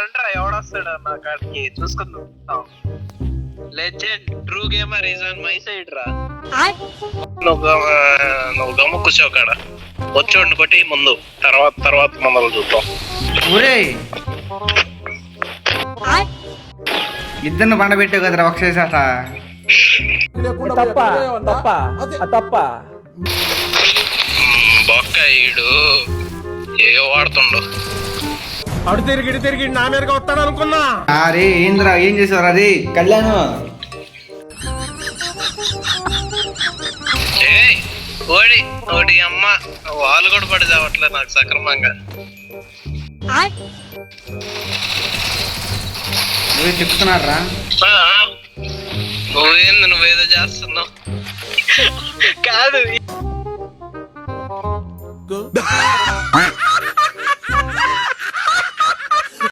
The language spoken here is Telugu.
అంటారా ఎవడొస్తాడు నా కాడికి చూసుకుందాం. Legend true gamer is on my side రా. నువ్వు గమ్మ కూర్చోవు కాడ వచ్చి కొట్టి ముందు తర్వాత మనల్ని చూద్దాం. ఊరే ఇద్దరిని బండ పెట్టావు కదరా ఒకసారి అట బొక్క ఈడు ఏ వాడుతుండు. అడు తిరిగి నా మీదగా వస్తాడు అనుకున్నా. అరే ఏంద్రా ఏం చేసావు అది కళ్యాణ్ ఓడి అమ్మ వాళ్ళు కూడా పడి చావట్లే నాకు సక్రమంగా. నువ్వే చెప్తున్నారా నువ్వేదో చేస్తున్నావు కాదు